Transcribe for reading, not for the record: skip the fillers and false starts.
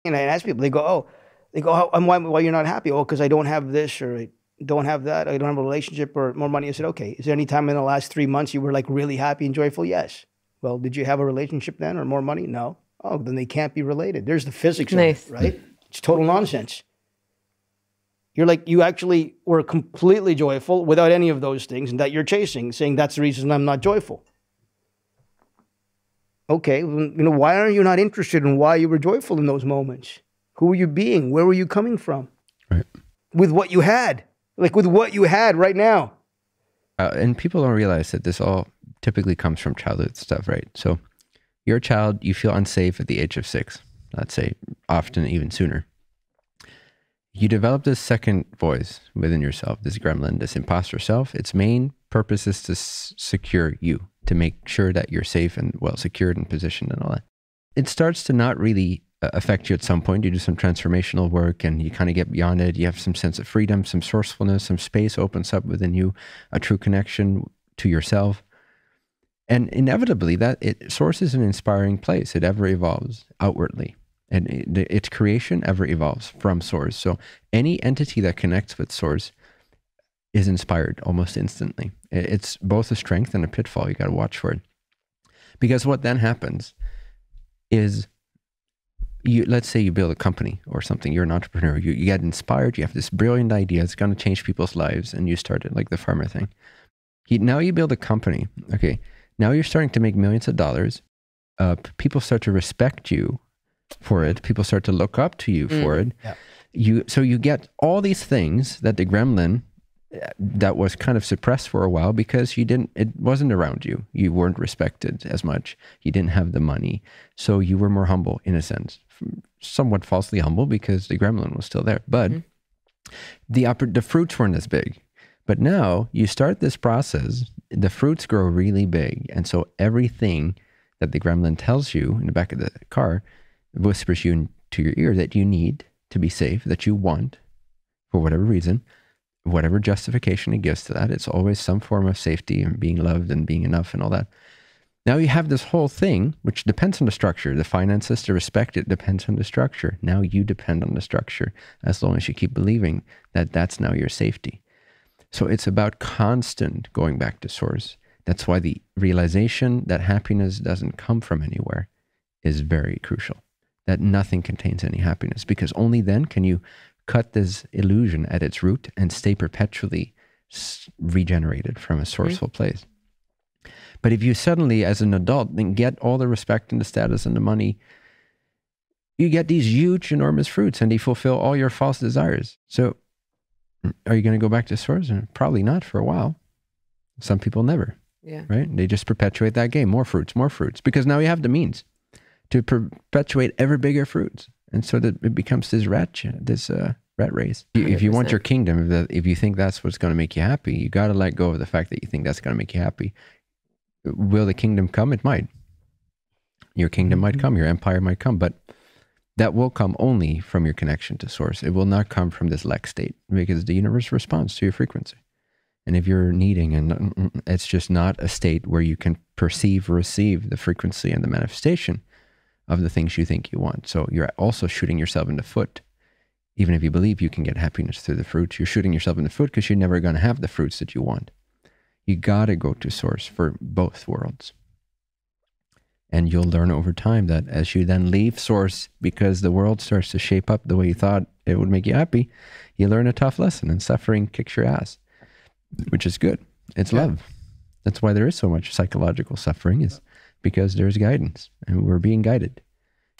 And I ask people, why you're not happy? Oh, because I don't have this, or I don't have that. I don't have a relationship or more money. I said, okay, is there any time in the last 3 months you were like really happy and joyful? Yes. Well, did you have a relationship then or more money? No. Oh, then they can't be related. There's the physics of it, right? It's total nonsense. You're like, you actually were completely joyful without any of those things, and that you're chasing, saying that's the reason I'm not joyful. Okay, why are you not interested in why you were joyful in those moments? Who were you being? Where were you coming from? Right. With what you had. Like with what you had right now. And people don't realize that this all typically comes from childhood stuff, right? So you're a child, you feel unsafe at the age of 6, let's say, often even sooner. You develop this second voice within yourself, this gremlin, this imposter self. Its main purpose is to secure you, to make sure that you're safe and well secured and positioned and all that. It starts to not really affect you at some point. You do some transformational work and you kind of get beyond it. You have some sense of freedom, some sourcefulness, some space opens up within you, a true connection to yourself. And inevitably, source is an inspiring place. It ever evolves outwardly. And its creation ever evolves from source. So any entity that connects with source is inspired almost instantly. It's both a strength and a pitfall. You got to watch for it. Because what then happens is, let's say you build a company or something, you're an entrepreneur, you get inspired, you have this brilliant idea, it's going to change people's lives, and you start it like the farmer thing. Now you build a company, okay, now you're starting to make millions of dollars, people start to respect you for it, people start to look up to you for it. Yeah. So you get all these things that the gremlin that was kind of suppressed for a while because it wasn't around you. You weren't respected as much. You didn't have the money. So you were more humble in a sense, somewhat falsely humble because the gremlin was still there. But the fruits weren't as big. But now you start this process, the fruits grow really big. And so everything that the gremlin tells you in the back of the car whispers you into your ear that you need to be safe, that you want for whatever reason, whatever justification it gives to that. It's always some form of safety and being loved and being enough and all that. Now you have this whole thing, which depends on the structure. The finances, to respect it, depends on the structure. Now you depend on the structure as long as you keep believing that that's now your safety. So it's about constant going back to source. That's why the realization that happiness doesn't come from anywhere is very crucial. That nothing contains any happiness, because only then can you cut this illusion at its root and stay perpetually regenerated from a sourceful place. But if you suddenly, as an adult, then get all the respect and the status and the money, you get these huge, enormous fruits and they fulfill all your false desires. So are you going to go back to source? Probably not for a while. Some people never, right? They just perpetuate that game, more fruits, because now you have the means to perpetuate ever bigger fruits. And so that it becomes this rat race. If you want your kingdom, if you think that's what's going to make you happy, you got to let go of the fact that you think that's going to make you happy. Will the kingdom come? It might. Your kingdom might come, your empire might come, but that will come only from your connection to source. It will not come from this lack state, because the universe responds to your frequency. And if you're needing, and it's just not a state where you can perceive or receive the frequency and the manifestation of the things you think you want. So you're also shooting yourself in the foot. Even if you believe you can get happiness through the fruits, you're shooting yourself in the foot because you're never going to have the fruits that you want. You got to go to source for both worlds. And you'll learn over time that as you then leave source, because the world starts to shape up the way you thought it would make you happy, you learn a tough lesson, and suffering kicks your ass, which is good. It's love. That's why there is so much psychological suffering, is because there's guidance and we're being guided.